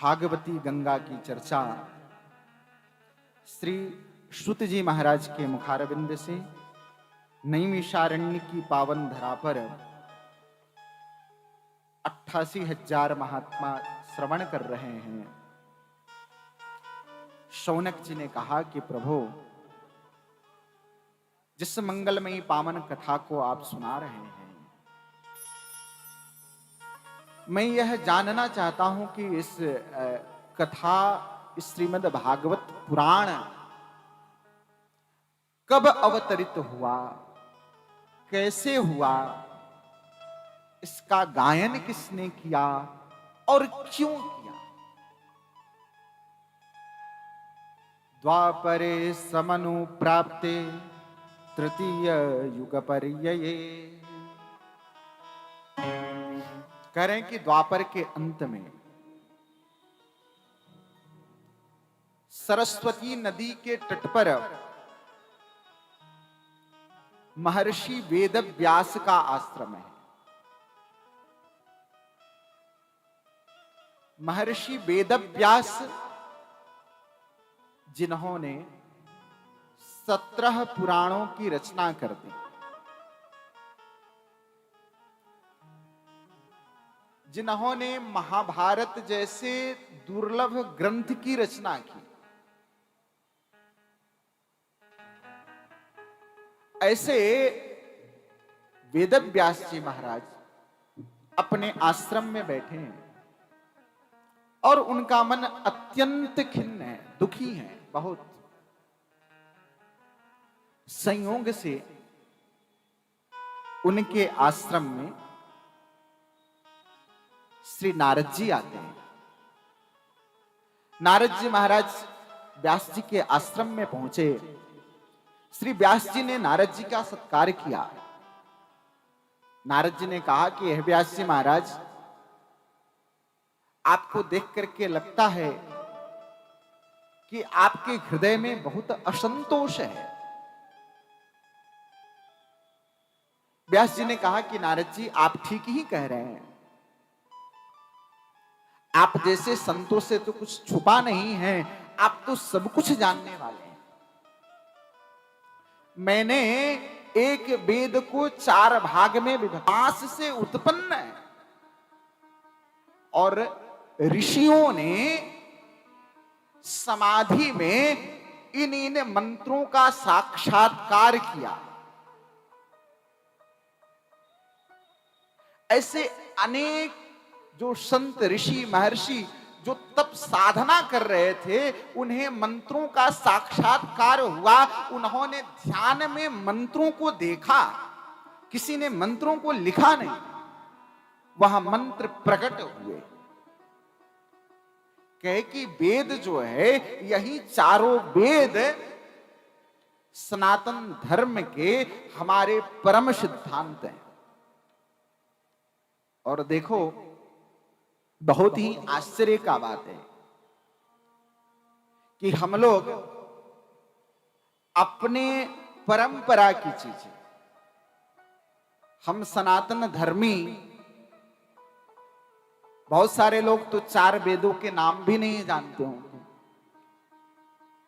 भागवती गंगा की चर्चा श्री श्रुत जी महाराज के मुखारविंद से नैमिषारण्य की पावन धरा पर 88,000 महात्मा श्रवण कर रहे हैं। शौनक जी ने कहा कि प्रभु, जिस मंगलमयी पावन कथा को आप सुना रहे हैं, मैं यह जानना चाहता हूं कि इस कथा, श्रीमद् भागवत पुराण कब अवतरित हुआ, कैसे हुआ, इसका गायन किसने किया और क्यों किया। द्वापरे समनुप्राप्ते तृतीय युग पर्यये, कह रहे हैं कि द्वापर के अंत में सरस्वती नदी के तट पर महर्षि वेदव्यास का आश्रम है। महर्षि वेदव्यास जिन्होंने 17 पुराणों की रचना कर दी, जिन्होंने महाभारत जैसे दुर्लभ ग्रंथ की रचना की, ऐसे वेदव्यास जी महाराज अपने आश्रम में बैठे हैं और उनका मन अत्यंत खिन्न है, दुखी है बहुत। संयोग से उनके आश्रम में श्री नारद जी आते हैं। नारद जी महाराज व्यास जी के आश्रम में पहुंचे। श्री व्यास जी ने नारद जी का सत्कार किया। नारद जी ने कहा कि हे व्यास जी महाराज, आपको देख करके लगता है कि आपके हृदय में बहुत असंतोष है। व्यास जी ने कहा कि नारद जी, आप ठीक ही कह रहे हैं। आप जैसे संतों से तो कुछ छुपा नहीं है, आप तो सब कुछ जानने वाले हैं। मैंने एक वेद को 4 भाग में विभास से उत्पन्न है और ऋषियों ने समाधि में इन मंत्रों का साक्षात्कार किया। ऐसे अनेक जो संत ऋषि महर्षि जो तप साधना कर रहे थे, उन्हें मंत्रों का साक्षात्कार हुआ। उन्होंने ध्यान में मंत्रों को देखा, किसी ने मंत्रों को लिखा नहीं, वहां मंत्र प्रकट हुए। कहे कि वेद जो है, यही चारों वेद सनातन धर्म के हमारे परम सिद्धांत हैं। और देखो, बहुत ही आश्चर्य का बात है कि हम लोग अपने परंपरा की चीजें, हम सनातन धर्मी, बहुत सारे लोग तो 4 वेदों के नाम भी नहीं जानते होंगे,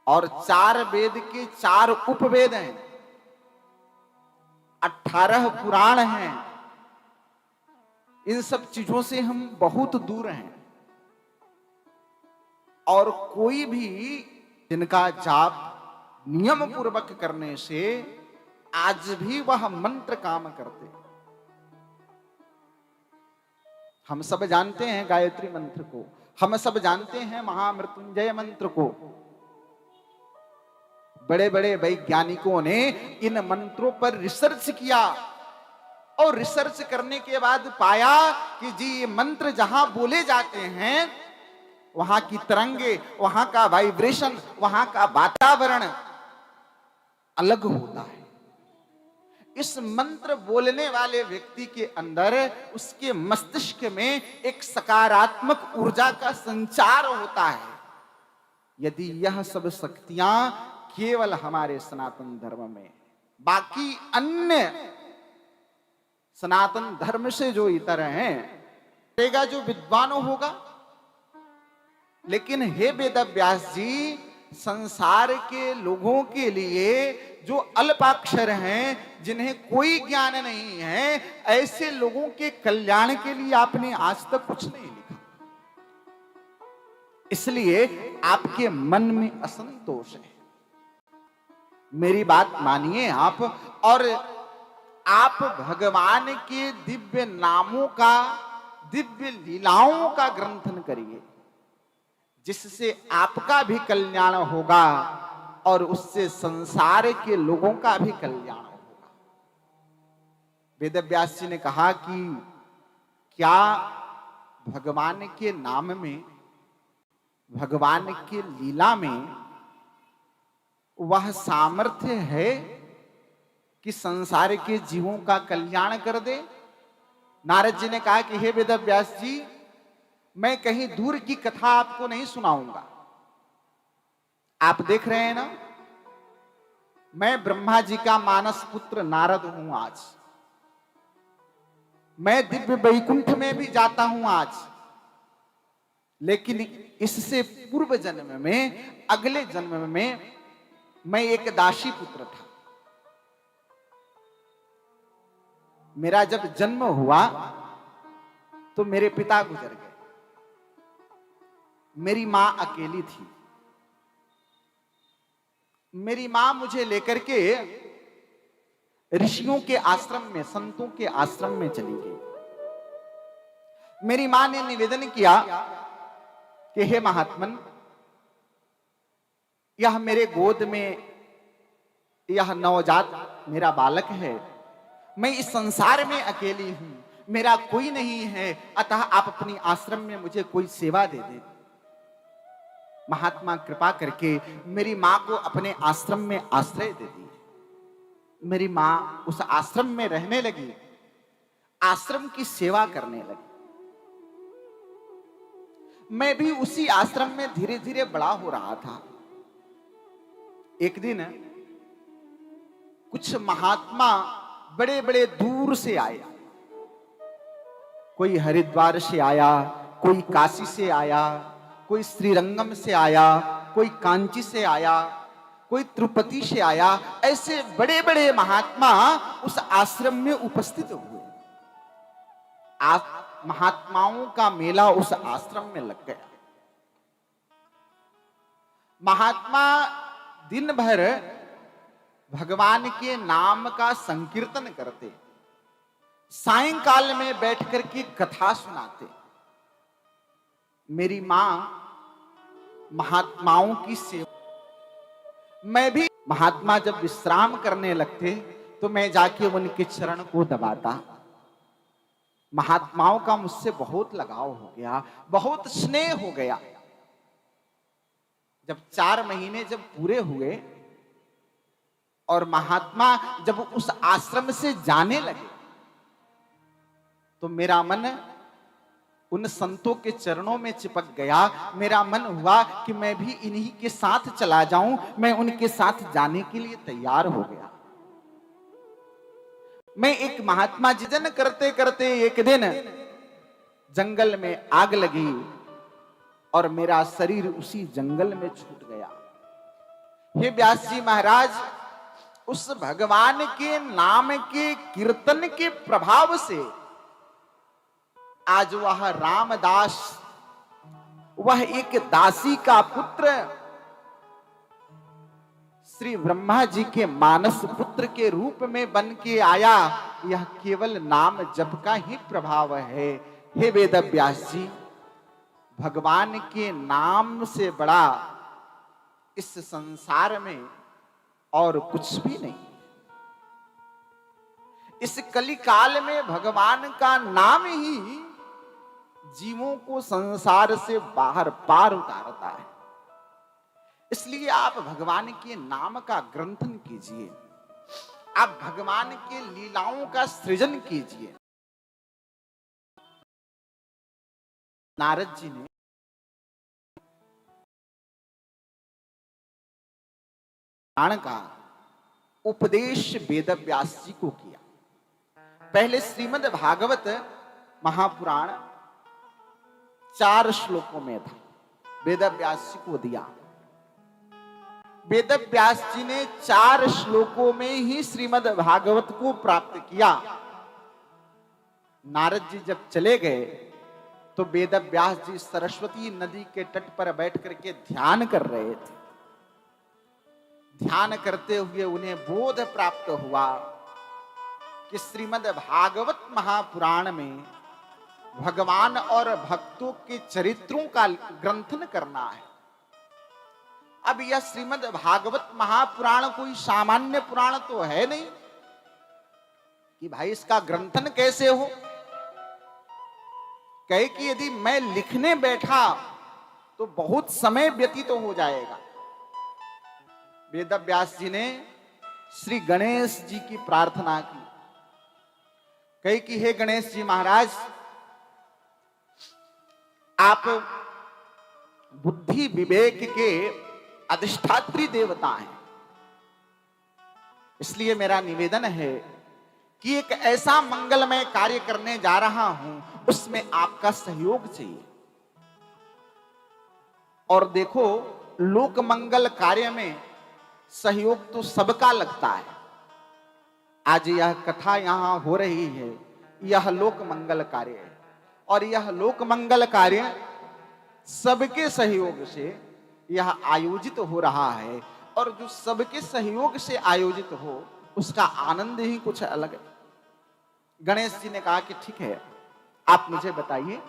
और 4 वेद के 4 उपवेद हैं, 18 पुराण हैं। इन सब चीजों से हम बहुत दूर हैं। और कोई भी जिनका जाप नियम पूर्वक करने से आज भी वह मंत्र काम करते। हम सब जानते हैं गायत्री मंत्र को, हम सब जानते हैं महामृत्युंजय मंत्र को। बड़े बड़े वैज्ञानिकों ने इन मंत्रों पर रिसर्च किया और रिसर्च करने के बाद पाया कि जी, ये मंत्र जहां बोले जाते हैं, वहां की तरंगे, वहां का वाइब्रेशन, वहां का वातावरण अलग होता है। इस मंत्र बोलने वाले व्यक्ति के अंदर, उसके मस्तिष्क में एक सकारात्मक ऊर्जा का संचार होता है। यदि यह सब शक्तियां केवल हमारे सनातन धर्म में, बाकी अन्य सनातन धर्म से जो इतर हैं, जो विद्वान होगा लेकिन हे वेदव्यास जी, संसार के लोगों के लिए जो अल्पाक्षर हैं, जिन्हें कोई ज्ञान नहीं है, ऐसे लोगों के कल्याण के लिए आपने आज तक कुछ नहीं लिखा। इसलिए आपके मन में असंतोष है। मेरी बात मानिए आप, और आप भगवान के दिव्य नामों का, दिव्य लीलाओं का ग्रंथन करिए, जिससे आपका भी कल्याण होगा और उससे संसार के लोगों का भी कल्याण होगा। वेदव्यास जी ने कहा कि क्या भगवान के नाम में, भगवान के लीला में वह सामर्थ्य है कि संसार के जीवों का कल्याण कर दे? नारद जी ने कहा कि हे वेदव्यास जी, मैं कहीं दूर की कथा आपको नहीं सुनाऊंगा। आप देख रहे हैं ना, मैं ब्रह्मा जी का मानस पुत्र नारद हूं आज। मैं दिव्य वैकुंठ में भी जाता हूं आज, लेकिन इससे पूर्व जन्म में, अगले जन्म में मैं एक दासी पुत्र था। मेरा जब जन्म हुआ तो मेरे पिता गुजर गए। मेरी मां अकेली थी। मेरी मां मुझे लेकर के ऋषियों के आश्रम में, संतों के आश्रम में चली गई। मेरी मां ने निवेदन किया कि हे महात्मन, यह मेरे गोद में यह नवजात मेरा बालक है। मैं इस संसार में अकेली हूं, मेरा कोई नहीं है, अतः आप अपनी आश्रम में मुझे कोई सेवा दे दें। महात्मा कृपा करके मेरी मां को अपने आश्रम में आश्रय दे दी। मेरी मां उस आश्रम में रहने लगी, आश्रम की सेवा करने लगी। मैं भी उसी आश्रम में धीरे धीरे बड़ा हो रहा था। एक दिन कुछ महात्मा बड़े बड़े दूर से आए। कोई हरिद्वार से आया, कोई काशी से आया, कोई श्रीरंगम से आया, कोई कांची से आया, कोई तिरुपति से आया। ऐसे बड़े बड़े महात्मा उस आश्रम में उपस्थित हुए। महात्माओं का मेला उस आश्रम में लग गया। महात्मा दिन भर भगवान के नाम का संकीर्तन करते, सायंकाल में बैठ करके कथा सुनाते। मेरी मां महात्माओं की सेवा, मैं भी, महात्मा जब विश्राम करने लगते तो मैं जाके उनके चरण को दबाता। महात्माओं का मुझसे बहुत लगाव हो गया, बहुत स्नेह हो गया। जब 4 महीने जब पूरे हुए और महात्मा जब उस आश्रम से जाने लगे, तो मेरा मन उन संतों के चरणों में चिपक गया। मेरा मन हुआ कि मैं भी इन्हीं के साथ चला जाऊं। मैं उनके साथ जाने के लिए तैयार हो गया। मैं एक महात्मा जिजन करते करते एक दिन जंगल में आग लगी और मेरा शरीर उसी जंगल में छूट गया। हे व्यास जी महाराज, उस भगवान के नाम के कीर्तन के प्रभाव से आज वह रामदास, वह एक दासी का पुत्र, श्री ब्रह्मा जी के मानस पुत्र के रूप में बन के आया। यह केवल नाम जप का ही प्रभाव है। हे वेदव्यास जी, भगवान के नाम से बड़ा इस संसार में और कुछ भी नहीं। इस कलिकाल में भगवान का नाम ही जीवों को संसार से बाहर पार उतारता है। इसलिए आप भगवान के नाम का ग्रंथन कीजिए, आप भगवान के लीलाओं का सृजन कीजिए। नारद जी ने पुराण का उपदेश वेदव्यास जी को किया। पहले श्रीमद् भागवत महापुराण 4 श्लोकों में था। वेद व्यास जी को दिया। वेद व्यास जी ने 4 श्लोकों में ही श्रीमद् भागवत को प्राप्त किया। नारद जी जब चले गए तो वेद व्यास जी सरस्वती नदी के तट पर बैठ करके ध्यान कर रहे थे। ध्यान करते हुए उन्हें बोध प्राप्त हुआ कि श्रीमद् भागवत महापुराण में भगवान और भक्तों के चरित्रों का ग्रंथन करना है। अब यह श्रीमद् भागवत महापुराण कोई सामान्य पुराण तो है नहीं कि भाई इसका ग्रंथन कैसे हो। कहे कि यदि मैं लिखने बैठा तो बहुत समय व्यतीत तो हो जाएगा। वेद व्यास जी ने श्री गणेश जी की प्रार्थना की। कहे कि हे गणेश जी महाराज, आप बुद्धि विवेक के अधिष्ठात्री देवता हैं, इसलिए मेरा निवेदन है कि एक ऐसा मंगलमय कार्य करने जा रहा हूं, उसमें आपका सहयोग चाहिए। और देखो, लोक मंगल कार्य में सहयोग तो सबका लगता है। आज यह कथा यहां हो रही है, यह लोक मंगल कार्य है, और यह लोक मंगल कार्य सबके सहयोग से यह आयोजित हो रहा है। और जो सबके सहयोग से आयोजित हो, उसका आनंद ही कुछ अलग है। गणेश जी ने कहा कि ठीक है, आप मुझे बताइए